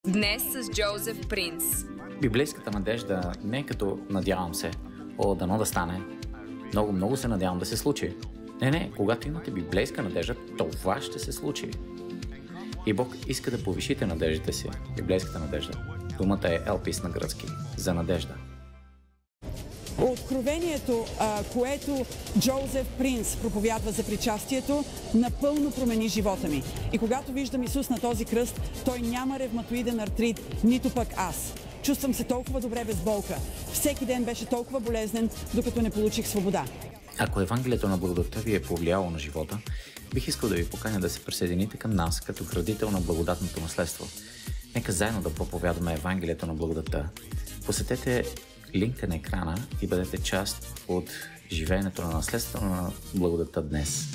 Днес с Джозеф Принц. Библейската надежда не е като надявам се, дано да стане. Много се надявам да се случи. Не, когато имате библейска надежда, това ще се случи. И Бог иска да повишите надеждите си, библейската надежда. Думата е елпис на гръцки, за надежда. Откровението, което Джозеф Принц проповядва за причастието, напълно промени живота ми. И когато виждам Исус на този кръст, той няма ревматоиден артрит, нито пък аз. Чувствам се толкова добре без болка. Всеки ден беше толкова болезнен, докато не получих свобода. Ако Евангелието на благодатта ви е повлияло на живота, бих искал да ви поканя да се присъедините към нас като градител на благодатното наследство. Нека заедно да проповядваме Евангелието на благодатта. Посетете линка на екрана и бъдете част от живеенето на наследството на благодатта днес.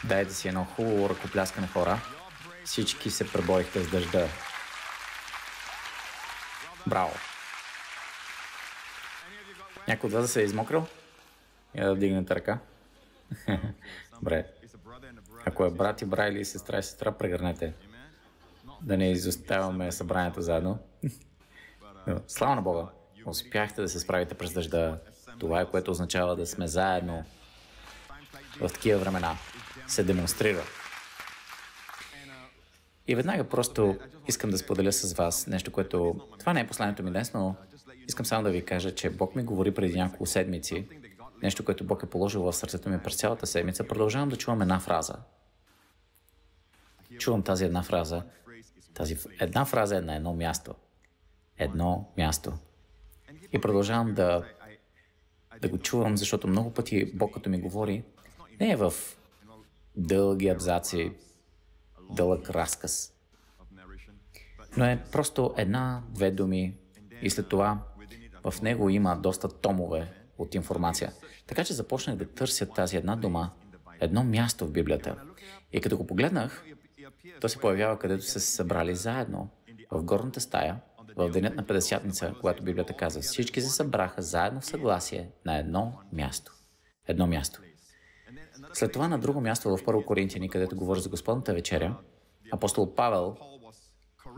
Дайте си едно хубаво ръкопляскане, хора. Всички се преборихте с дъжда. Браво! Някой от вас се е измокрил? Я да вдигнете ръка. Добре. Ако е брат и брат или сестра и сестра, прегърнете. Да не изоставяме събранието заедно. Слава на Бога! Успяхте да се справите през дъжда. Това е, което означава да сме заедно в такива времена. Се демонстрира. И веднага просто искам да споделя с вас нещо, което... Това не е последното ми днес, но искам само да ви кажа, че Бог ми говори преди няколко седмици. Нещо, което Бог е положил в сърцето ми през цялата седмица. Продължавам да чувам една фраза. Чувам тази една фраза. Тази една фраза е на едно място. Едно място. И продължавам да го чувам, защото много пъти Бог, като ми говори, не е в дълги абзаци, дълъг разказ, но е просто една-две думи и след това в него има доста томове от информация. Така че започнах да търся тази една дума, едно място в Библията. И като го погледнах, то се появява където са се събрали заедно, в горната стая, в денят на Петдесятница, когато Библията казва, всички се събраха заедно в съгласие на едно място. Едно място. След това на друго място в Първо Коринтияни, където говори за Господната вечеря, апостол Павел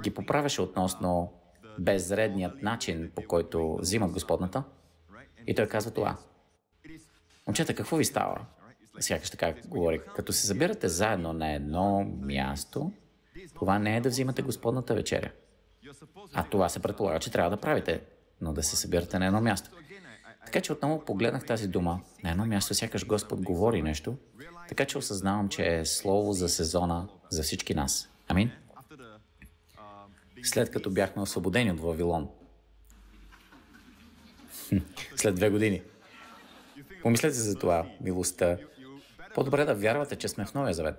ги поправяше относно безредният начин, по който взимат Господната. И той казва това. Момчета, какво ви става? Сякаш така говори. Като се събирате заедно на едно място, това не е да взимате Господната вечеря. А това се предполага, че трябва да правите, но да се събирате на едно място. Така че отново погледнах тази дума. На едно място сякаш Господ говори нещо, така че осъзнавам, че е слово за сезона за всички нас. Амин? След като бяхме освободени от Вавилон. След 2 години. Помислете за това, милостта. По-добре да вярвате, че сме в Новия Завет.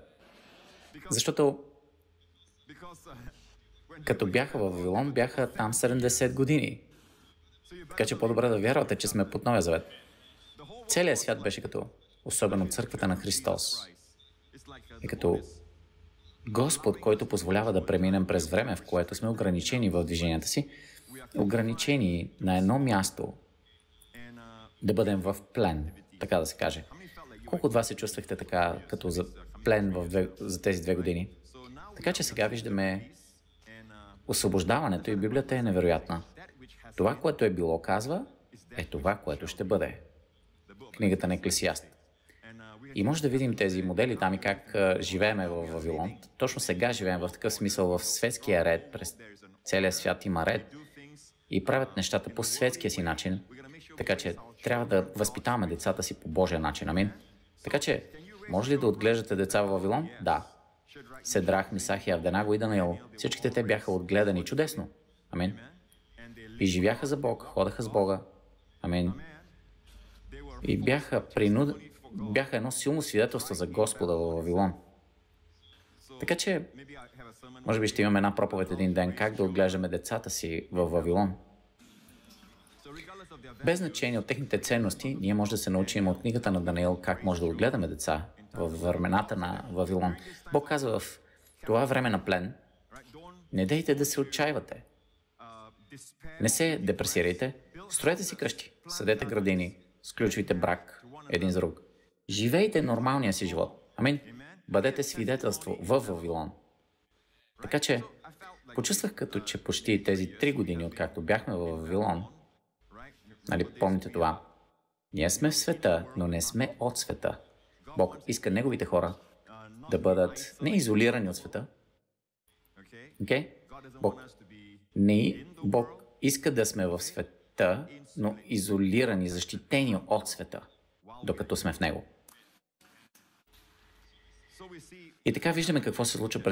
Защото като бяха в Вавилон, бяха там 70 години. Така че по-добре да вярвате, че сме под Новия Завет. Целият свят беше като, особено църквата на Христос. И като Господ, който позволява да преминем през време, в което сме ограничени в движенията си, ограничени на едно място, да бъдем в плен, така да се каже. Колко от вас се чувствахте така, като за плен за тези 2 години? Така че сега виждаме освобождаването и Библията е невероятна. Това, което е било, казва, е това, което ще бъде. Книгата на Еклесиаст. И може да видим тези модели там и как живееме в Вавилон. Точно сега живеем в такъв смисъл в светския ред. През целия свят има ред и правят нещата по светския си начин. Така че трябва да възпитаваме децата си по Божия начин. Амин. Така че, може ли да отглеждате деца в Вавилон? Да. Седрах, Мисах и Авденаго и Данаил. Всичките те бяха отгледани чудесно. Амин. И живяха за Бог, ходаха с Бога. Амин. И бяха едно силно свидетелство за Господа в Вавилон. Така че, може би ще имаме една проповед един ден, как да отглеждаме децата си в Вавилон. Без значение от техните ценности, ние може да се научим от книгата на Даниил как може да отгледаме деца в времената на Вавилон. Бог казва в това време на плен, не дейте да се отчаивате. Не се депресирайте, строете си къщи, съдете градини, сключвайте брак един с друг. Живейте нормалния си живот. Амин. Бъдете свидетелство в Вавилон. Така че, почувствах като че почти тези 3 години, откакто бяхме в Вавилон, нали, помните това? Ние сме в света, но не сме от света. Бог иска неговите хора да бъдат не изолирани от света. Okay? Бог иска да сме в света, но изолирани, защитени от света, докато сме в него. И така виждаме какво се случва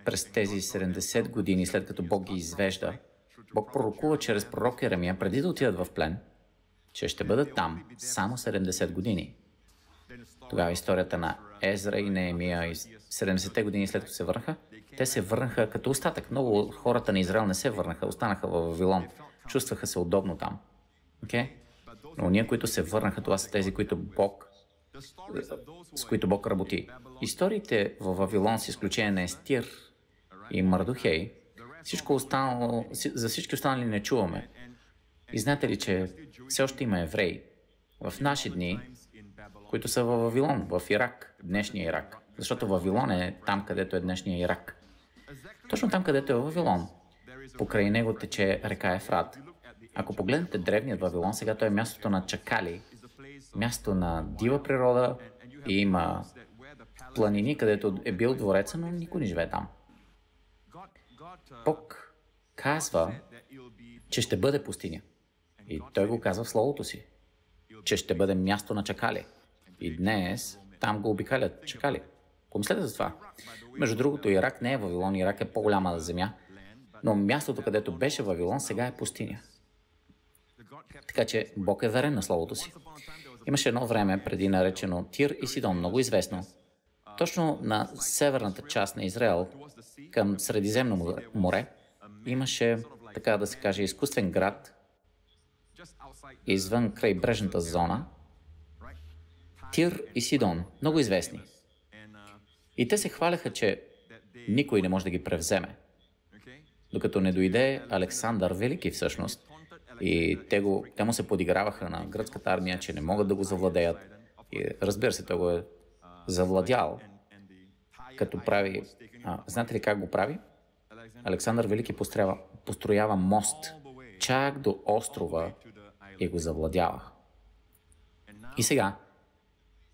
през тези 70 години, след като Бог ги извежда. Бог пророкува чрез пророк Еремия, преди да отидат в плен, че ще бъдат там само 70 години. Тогава историята на Езра и Неемия и 70-те години след като се върнаха, те се върнаха като остатък. Много от хората на Израел не се върнаха, останаха в Вавилон. Чувстваха се удобно там. Okay? Но ние, които се върнаха, това са тези, с които Бог работи. Историите в Вавилон, с изключение на Естир и Мардухей, за всички останали не чуваме. И знаете ли, че все още има евреи в наши дни, които са във Вавилон, в Ирак, днешния Ирак. Защото Вавилон е там, където е днешния Ирак. Точно там, където е Вавилон. Покрай него тече река Ефрат. Ако погледнете древният Вавилон, сега той е мястото на чакали, място на дива природа и има планини, където е бил двореца, но никой не живее там. Бог казва, че ще бъде пустиня. И той го казва в Словото си, че ще бъде място на чакали. И днес там го обикалят чакали. Помислете за това. Между другото, Ирак не е Вавилон, Ирак е по-голяма земя, но мястото, където беше Вавилон, сега е пустиня. Така че Бог е верен на Словото си. Имаше едно време, преди наречено Тир и Сидон, много известно. Точно на северната част на Израел, към Средиземно море, имаше, така да се каже, изкуствен град, извън крайбрежната зона, Тир и Сидон, много известни. И те се хваляха, че никой не може да ги превземе. Докато не дойде Александър Велики всъщност, и те му се подиграваха на гръцката армия, че не могат да го завладеят. И разбира се, той го е завладял, като прави... знаете ли как го прави? Александър Велики построява мост чак до острова и го завладява. И сега,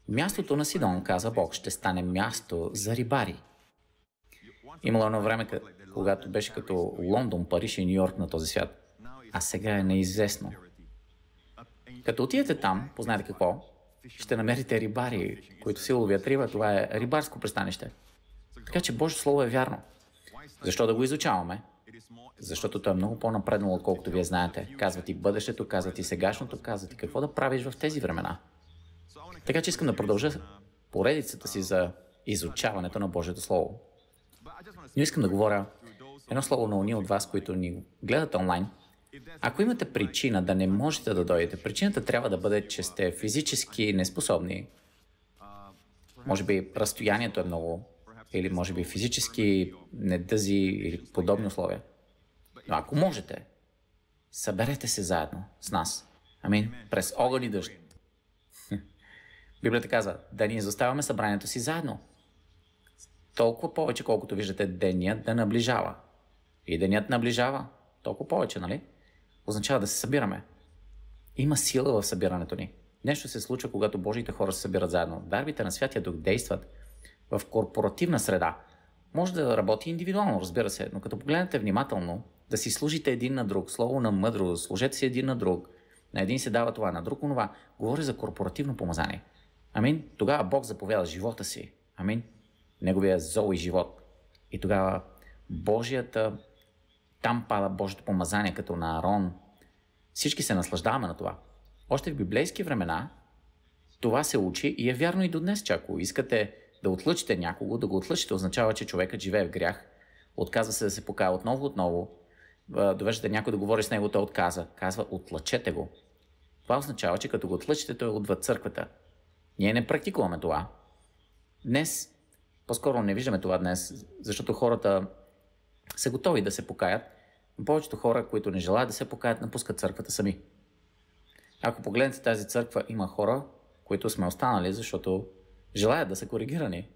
мястото на Сидон, каза Бог, ще стане място за рибари. Имало едно време, когато беше като Лондон, Париж и Нью-Йорк на този свят. А сега е неизвестно. Като отидете там, познайте какво, ще намерите рибари, които си ловят риба. Това е рибарско пристанище. Така че Божието Слово е вярно. Защо да го изучаваме? Защото то е много по-напреднало, отколкото вие знаете. Казва ти бъдещето, казва ти сегашното, казва ти какво да правиш в тези времена. Така че искам да продължа поредицата си за изучаването на Божието Слово. Но искам да говоря едно слово на уния от вас, които ни гледат онлайн. Ако имате причина да не можете да дойдете, причината трябва да бъде, че сте физически неспособни. Може би разстоянието е много, или може би физически недъзи или подобни условия. Но ако можете, съберете се заедно с нас. Амин. През огън и дъжд. Библията казва, да ни заставяме събранието си заедно. Толкова повече, колкото виждате денят да наближава. И денят наближава. Толкова повече, нали? Означава да се събираме. Има сила в събирането ни. Нещо се случва, когато Божиите хора се събират заедно. Дарбите на Святия Дух действат в корпоративна среда. Може да работи индивидуално, разбира се, но като погледнете внимателно, да си служите един на друг, слово на мъдрост, служете си един на друг, на един се дава това, на друг онова. Говори за корпоративно помазание. Амин. Тогава Бог заповяда живота си. Амин. Неговия зол и живот. И тогава там пада Божието помазание, като на Арон. Всички се наслаждаваме на това. Още в библейски времена това се учи и е вярно и до днес, че ако искате да отлъчите някого, да го отлъчите, означава, че човекът живее в грях, отказва се да се покая отново, довеждате някой да говори с него, той отказа. Казва, отлъчете го. Това означава, че като го отлъчите, той отвъд църквата. Ние не практикуваме това. Днес, по-скоро не виждаме това днес, защото хората са готови да се покаят, но повечето хора, които не желаят да се покаят, напускат църквата сами. Ако погледнете тази църква, има хора, които сме останали, защото желаят да са коригирани.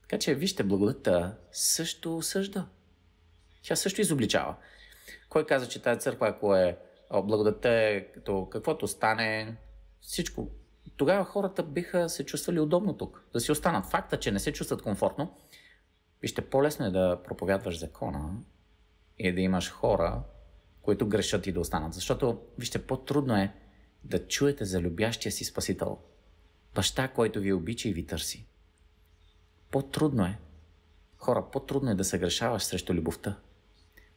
Така че, вижте, благодатта също осъжда. Тя също изобличава. Кой каза, че тази църква, ако е благодатта е като каквото стане, всичко, тогава хората биха се чувствали удобно тук, да си останат. Факта, че не се чувстват комфортно, вижте, по-лесно е да проповядваш закона и да имаш хора, които грешат и да останат. Защото, вижте, по-трудно е да чуете за любящия си Спасител. Баща, който ви обича и ви търси. По-трудно е. Хора, по-трудно е да се грешаваш срещу любовта,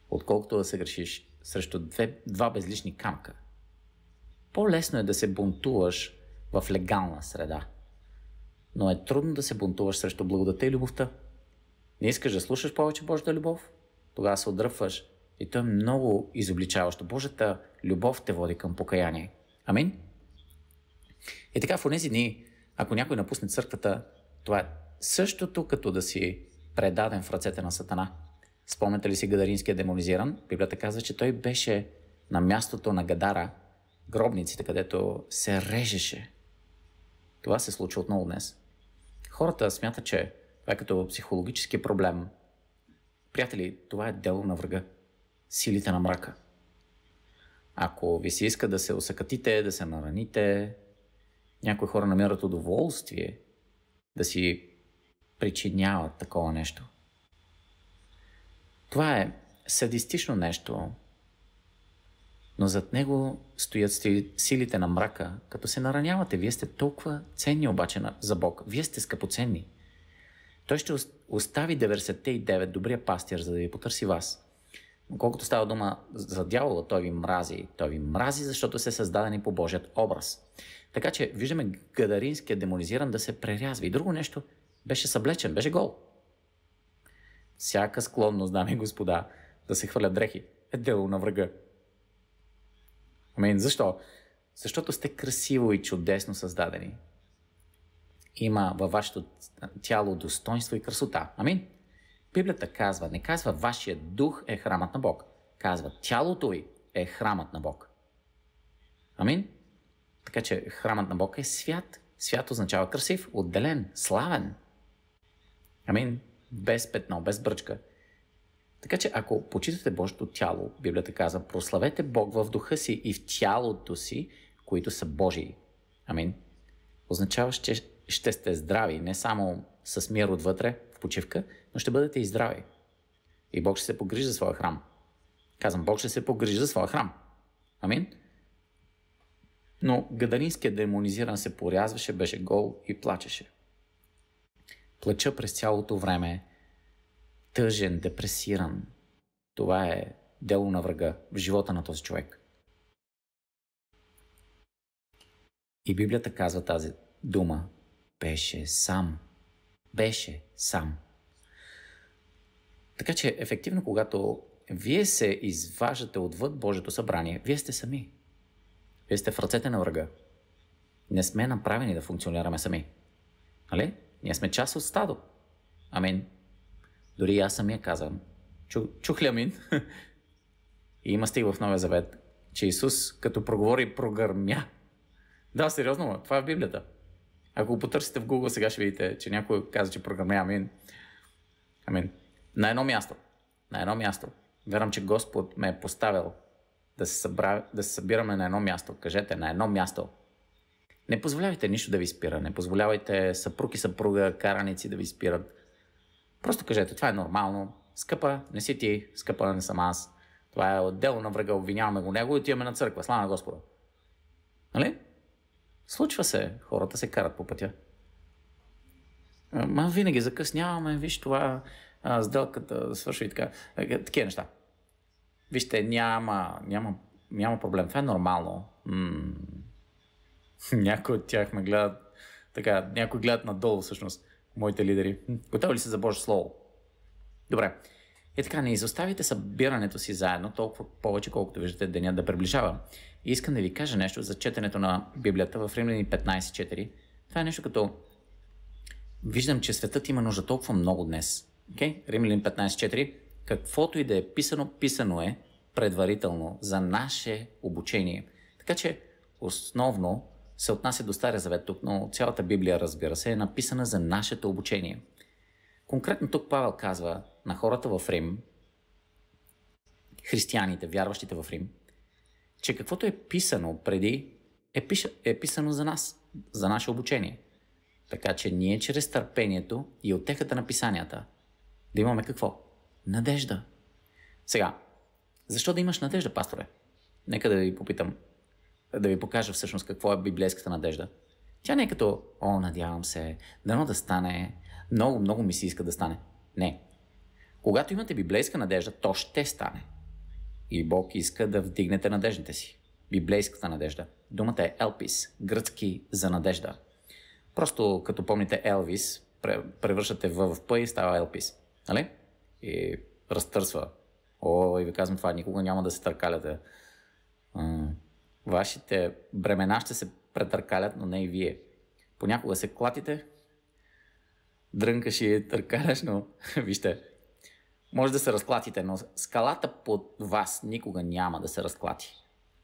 отколкото да се грешиш срещу два безлични камъка. По-лесно е да се бунтуваш в легална среда, но е трудно да се бунтуваш срещу благодата и любовта. Не искаш да слушаш повече Божията любов? Тогава се отдръпваш и то е много изобличаващо. Божията любов те води към покаяние. Амин? И така в онези дни, ако някой напусне църквата, това е същото като да си предаден в ръцете на Сатана. Спомняте ли си Гадаринския демонизиран? Библията казва, че той беше на мястото на Гадара, гробниците, където се режеше. Това се случва отново днес. Хората смятат, че това е като психологически проблем. Приятели, това е дело на врага. Силите на мрака. Ако ви се иска да се осакатите, да се нараните, някои хора намират удоволствие да си причиняват такова нещо. Това е садистично нещо, но зад него стоят силите на мрака. Като се наранявате, вие сте толкова ценни обаче за Бог. Вие сте скъпоценни. Той ще остави 99 добрия пастир, за да ви потърси вас. Но колкото става дума за дявола, той ви мрази. Той ви мрази, защото сте създадени по Божият образ. Така че виждаме Гадаринския демонизиран да се прерязва. И друго нещо, беше съблечен, беше гол. Всяка склонност, дами и господа, да се хвърлят дрехи е дело на врага. Амин. Защо? Защото сте красиво и чудесно създадени. Има във вашето тяло достоинство и красота. Амин. Библията казва, не казва вашия дух е храмът на Бог. Казва тялото ви е храмът на Бог. Амин. Така че храмът на Бог е свят. Свят означава красив, отделен, славен. Амин. Без петно, без бръчка. Така че ако почитате Божието тяло, Библията казва, прославете Бог в духа си и в тялото си, които са Божии. Амин. Означава, че ще сте здрави, не само с мир отвътре, в почивка, но ще бъдете и здрави. И Бог ще се погрижи за своя храм. Казвам, Бог ще се погрижи за своя храм. Амин. Но Гадаринският демонизиран се порязваше, беше гол и плачеше. Плача през цялото време, тъжен, депресиран. Това е дело на врага в живота на този човек. И Библията казва тази дума. Беше сам. Беше сам. Така че ефективно, когато вие се изваждате отвъд Божието събрание, вие сте сами. Вие сте в ръцете на врага. Не сме направени да функционираме сами. Нали? Ние сме част от стадо. Амин. Дори аз самия казвам. Чух ли амин? И има стих в Новия Завет, че Исус като проговори прогърмя. Да, сериозно, това е в Библията. Ако го потърсите в Google, сега ще видите, че някой каза, че прогърмя амин. Амин. На едно място. Вярвам, че Господ ме е поставил да се събираме на едно място. Кажете, на едно място. Не позволявайте нищо да ви спира. Не позволявайте съпруг и съпруга, караници да ви спират. Просто кажете, това е нормално. Скъпа, не си ти, скъпа, не съм аз. Това е отделно на врага, обвиняваме го него и отиваме на църква. Слава на Господа. Нали? Случва се. Хората се карат по пътя. Ма винаги закъсняваме. Виж това, сделката свършва и така. Такива неща. Вижте, няма проблем. Това е нормално. Някои от тях ме гледат така, някои гледат надолу всъщност, моите лидери. Готови ли са за Божие Слово? Добре. И така, не изоставите събирането си заедно, толкова повече, колкото виждате денят да приближава. И искам да ви кажа нещо за четенето на Библията в Римляни 15.4. Това е нещо като... Виждам, че светът има нужда толкова много днес. Okay? Римляни 15.4. Каквото и да е писано, писано е предварително за наше обучение. Така че, основно, се отнася до Стария завет тук, но цялата Библия, разбира се, е написана за нашето обучение. Конкретно тук Павел казва на хората в Рим, християните, вярващите в Рим, че каквото е писано преди, е писано за нас, за наше обучение. Така че ние чрез търпението и утехата на писанията да имаме какво? Надежда. Сега, защо да имаш надежда, пасторе? Нека да ви попитам, да ви покажа всъщност какво е библейската надежда. Тя не е като, надявам се, дано да стане, много ми се иска да стане. Не. Когато имате библейска надежда, то ще стане. И Бог иска да вдигнете надеждите си. Библейската надежда. Думата е елпис, гръцки за надежда. Просто като помните Елвис, превръщате в П и става елпис. Нали? И разтърсва. И ви казвам това, никога няма да се търкаляте. Вашите бремена ще се претъркалят, но не и вие. Понякога се клатите, дрънкаш и търкаляш, но вижте, може да се разклатите, но скалата под вас никога няма да се разклати.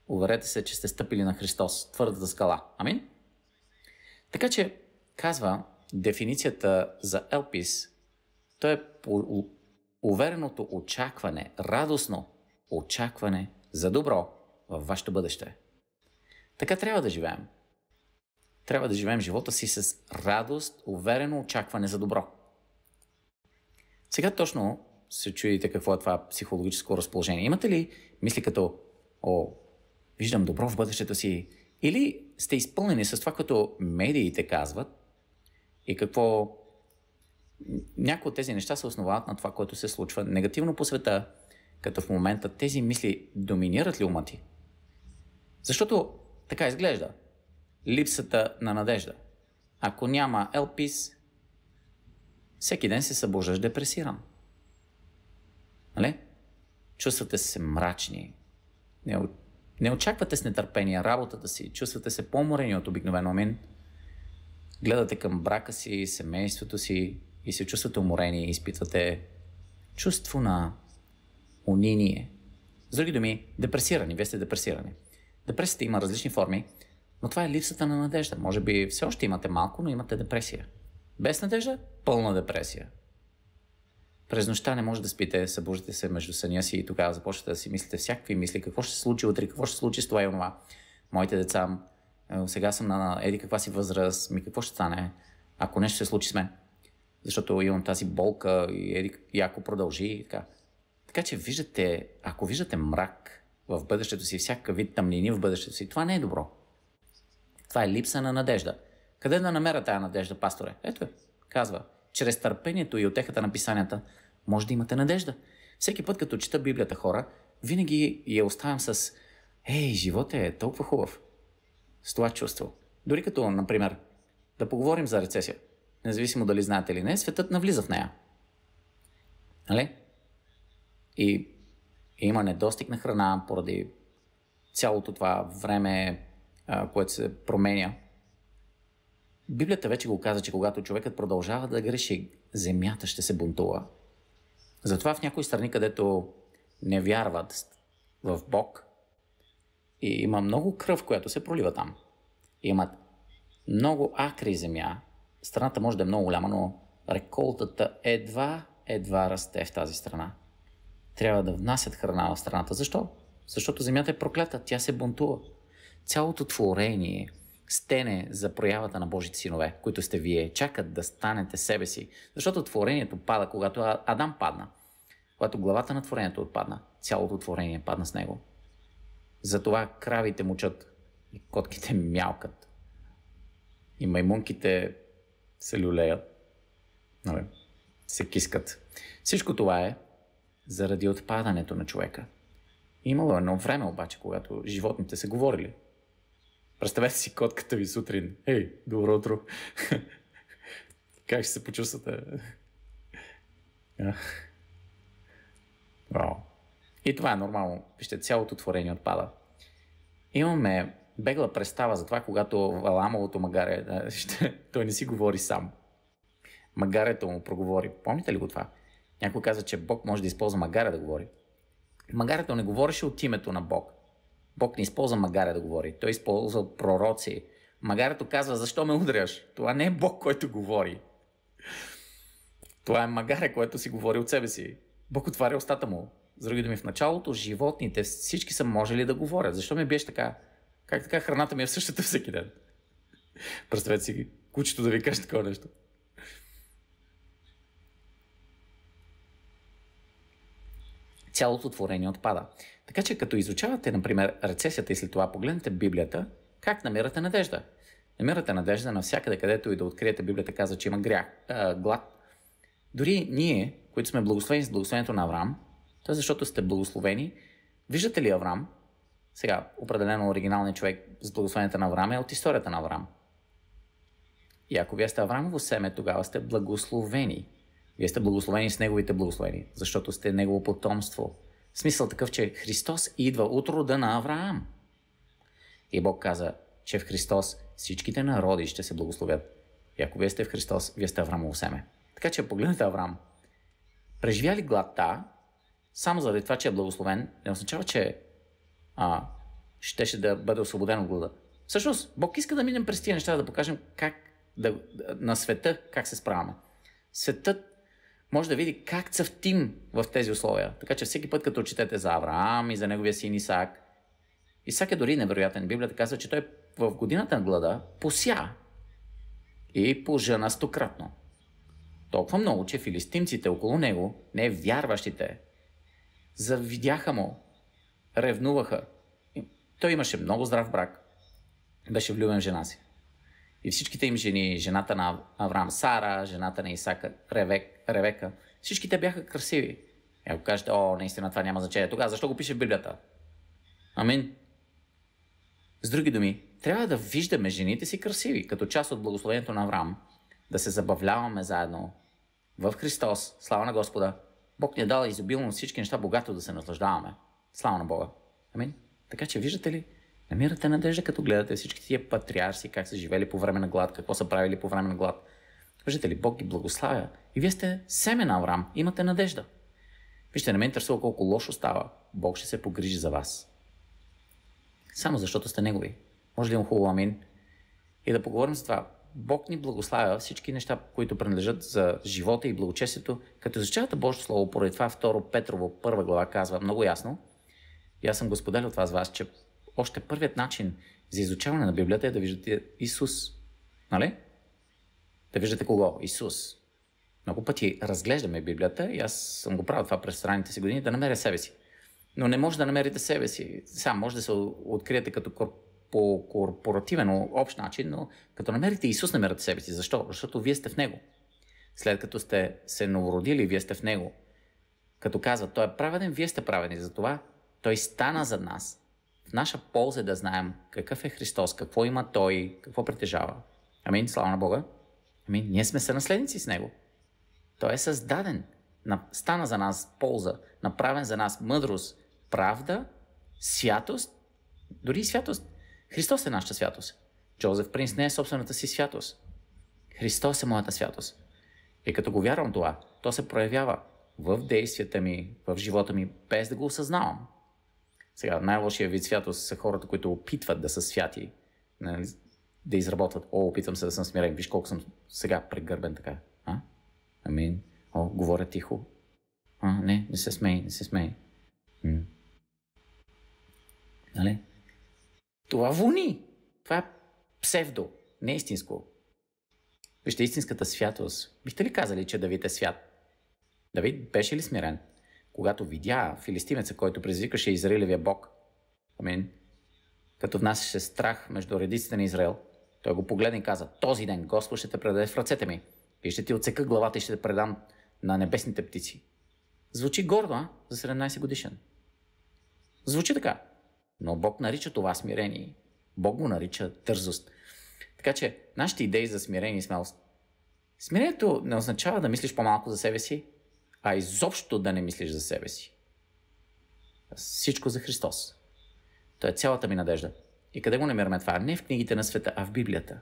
Уверете се, че сте стъпили на Христос, твърдата скала. Амин? Така че, казва дефиницията за елпис, то е увереното очакване, радостно очакване за добро във вашето бъдеще. Така трябва да живеем. Трябва да живеем живота си с радост, уверено очакване за добро. Сега точно се чудите какво е това психологическо разположение. Имате ли мисли като, виждам добро в бъдещето си, или сте изпълнени с това, като медиите казват и какво някои от тези неща се основават на това, което се случва негативно по света, като в момента тези мисли доминират ли ума ти? Защото така изглежда. Липсата на надежда. Ако няма елпис, всеки ден се събуждаш депресиран. Нали? Чувствате се мрачни. Не очаквате с нетърпение работата си. Чувствате се по-уморени от обикновено. Амин. Гледате към брака си, семейството си и се чувствате уморени и изпитвате чувство на униние. С други думи, депресирани. Вие сте депресирани. Депресията има различни форми, но това е липсата на надежда. Може би все още имате малко, но имате депресия. Без надежда – пълна депресия. През нощта не може да спите, събуждате се между съня си и тогава започвате да си мислите всякакви мисли. Какво ще се случи утре, какво ще се случи с това и онова. Моите деца, сега съм на еди каква си възраст, какво ще стане, ако нещо се случи с мен. Защото имам тази болка и ако продължи и така. Така че виждате, ако виждате мрак в бъдещето си, всякакъв вид тъмнини в бъдещето си, това не е добро. Това е липса на надежда. Къде да намеря тая надежда, пасторе? Ето казва, чрез търпението и утехата на писанията може да имате надежда. Всеки път, като чета Библията, хора, винаги я оставям с животът е толкова хубав. С това чувство. Дори като, например, да поговорим за рецесия. Независимо дали знаете или не, светът навлиза в нея. Нали? И има недостиг на храна поради цялото това време, което се променя. Библията вече го каза, че когато човекът продължава да греши, земята ще се бунтува. Затова в някои страни, където не вярват в Бог, и има много кръв, която се пролива там. Имат много акри земя. Страната може да е много голяма, но реколтата едва расте в тази страна. Трябва да внасят храна в страната. Защо? Защото земята е проклята, тя се бунтува. Цялото творение стене за проявата на Божите синове, които сте вие, чакат да станете себе си. Защото творението пада, когато Адам падна. Когато главата на творението отпадна, цялото творение падна с него. Затова кравите мучат и котките мялкат. И маймунките се люлеят. Се кискат. Всичко това е заради отпадането на човека. Имало едно време обаче, когато животните са говорили. Представете си котката ви сутрин. Добро утро. Как ще се почувствате? Вау. И това е нормално. Вижте, цялото творение отпада. Имаме бегла представа за това, когато Валамовото магаре, той не си говори сам. Магарето му проговори. Помните ли го това? Някой каза, че Бог може да използва магаре да говори. Магарето не говореше от името на Бог. Бог не използва магаре да говори. Той използва пророци, Магарето казва, защо ме удряш? Това не е Бог, който говори. Това е магаре, което си говори от себе си. Бог отваря устата му. С други думи, в началото животните всички са можели да говорят. Защо ме биеш така? Как така храната ми е в същата всеки ден? Представете си кучето да ви каже такова нещо. Цялото творение отпада. Така че като изучавате, например, рецесията и след това погледнете Библията, как намирате надежда? Намирате надежда навсякъде, където и да откриете Библията, казва, че има глад. Дори ние, които сме благословени с благословението на Авраам, то е защото сте благословени. Виждате ли Авраам? Сега, определено оригиналният човек с благословението на Авраам е от историята на Авраам. И ако вие сте Авраамово семе, тогава сте благословени. Вие сте благословени с неговите благословени, защото сте негово потомство. В смисъл такъв, че Христос идва от рода на Авраам. И Бог каза, че в Христос всичките народи ще се благословят. И ако вие сте в Христос, вие сте Авраамово семе. Така че погледнете Авраам. Преживя ли гладта, само заради това, че е благословен, не означава, че щеше да бъде освободен от глада. Всъщност, Бог иска да минем през тия неща, да покажем на света как се справяме. Светът може да види как цъфтим в тези условия. Така че всеки път, като четете за Авраам и за неговия син Исак, Исак е дори невероятен. Библията казва, че той в годината на глада пося и пожъна стократно. Толкова много, че филистимците около него, не вярващите, завидяха му, ревнуваха. Той имаше много здрав брак. Беше влюбен в жена си. И всичките им жени, жената на Авраам Сара, жената на Исака Ревека, всичките бяха красиви. И ако кажете, наистина това няма значение, тогава защо го пише в Библията? Амин. С други думи, трябва да виждаме жените си красиви, като част от благословението на Авраам, да се забавляваме заедно в Христос, слава на Господа. Бог ни е дал изобилно всички неща, богато да се наслаждаваме. Слава на Бога. Амин. Така че виждате ли, намирате надежда, като гледате всички тия патриарси, как са живели по време на глад, какво са правили по време на глад. Виждате ли, Бог ги благославя. И вие сте семе на Авраам, имате надежда. Вижте, не ме интересува колко лошо става. Бог ще се погрижи за вас. Само защото сте негови. Може ли имам хубаво амин? И да поговорим за това. Бог ни благославя всички неща, които принадлежат за живота и благочестието. Като изучавате Божието Слово, поради това 2 Петрово 1 глава казва много ясно. И аз съм го споделил от вас, че още първият начин за изучаване на Библията е да виждате Исус. Нали? Да виждате кого? Исус. Много пъти разглеждаме Библията и аз съм го правил това през ранните си години, да намеря себе си. Но не може да намерите себе си. Сам може да се откриете като по корпоративен, общ начин, но като намерите Исус, намерите себе си. Защо? Защото вие сте в Него. След като сте се новородили, вие сте в Него. Като казва, Той е праведен, вие сте праведни. Затова Той стана за нас. В наша полза е да знаем какъв е Христос, какво има Той, какво притежава. Амин, слава на Бога. Амин, ние сме сънаследници с Него. Той е създаден, стана за нас полза, направен за нас мъдрост, правда, святост, дори и святост. Христос е нашата святост. Джозеф Принс не е собствената си святост. Христос е моята святост. И като го вярвам това, то се проявява в действията ми, в живота ми, без да го осъзнавам. Сега, най-лошия вид святост са хората, които опитват да са святи, да изработват. Опитвам се да съм смирен. Виж колко съм сега прегърбен така. Амин. Говоря тихо. Не се смей, не се смей. Нали? Това вони. Това е псевдо, не е истинско. Вижте, истинската святост. Бихте ли казали, че Давид е свят? Давид беше ли смирен? Когато видя филистимеца, който предизвикаше Израилевия Бог, амин, като внасяше страх между редиците на Израел, той го погледна и каза, този ден Господ ще те предаде в ръцете ми и ще ти отсека главата и ще те предам на небесните птици. Звучи гордо, за 17 годишен. Звучи така. Но Бог нарича това смирение. Бог го нарича дързост. Така че нашите идеи за смирение и смелост. Смирението не означава да мислиш по-малко за себе си, а изобщо да не мислиш за себе си. Всичко за Христос. Това е цялата ми надежда. И къде го намираме това? Не в книгите на света, а в Библията.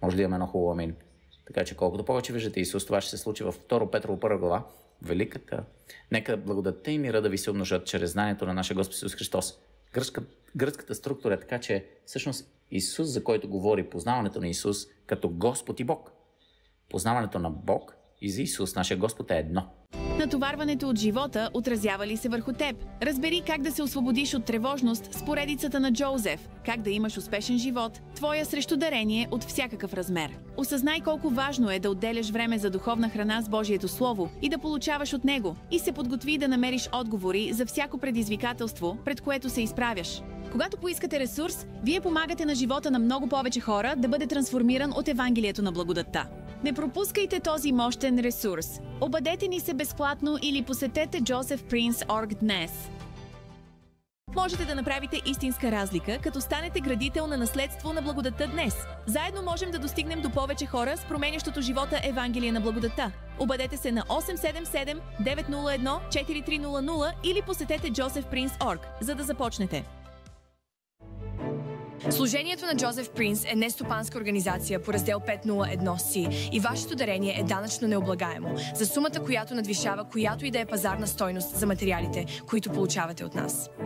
Може да имаме едно хубаво амин. Така че колкото повече виждате Исус, това ще се случи в 2 Петрово 1 глава, великата. Нека благодатта и мира да ви се умножат чрез знанието на нашия Господ Исус Христос, Гръцката структура е така, че всъщност Исус, за който говори, познаването на Исус като Господ и Бог. Познаването на Бог и за Исус, нашия Господ, е едно. Натоварването от живота отразява ли се върху теб? Разбери как да се освободиш от тревожност с поредицата на Джоузеф, как да имаш успешен живот, твоя срещу дарение от всякакъв размер. Осъзнай колко важно е да отделяш време за духовна храна с Божието Слово и да получаваш от него, и се подготви да намериш отговори за всяко предизвикателство, пред което се изправяш. Когато поискате ресурс, вие помагате на живота на много повече хора да бъде трансформиран от Евангелието на благодатта. Не пропускайте този мощен ресурс. Обадете ни се безплатно или посетете josephprince.org днес. Можете да направите истинска разлика, като станете градител на наследство на благодатта днес. Заедно можем да достигнем до повече хора с променящото живота Евангелие на благодатта. Обадете се на 877-901-4300 или посетете josephprince.org, за да започнете. Служението на Джозеф Принц е нестопанска организация по раздел 501C и вашето дарение е данъчно необлагаемо за сумата, която надвишава която и да е пазарна стойност за материалите, които получавате от нас.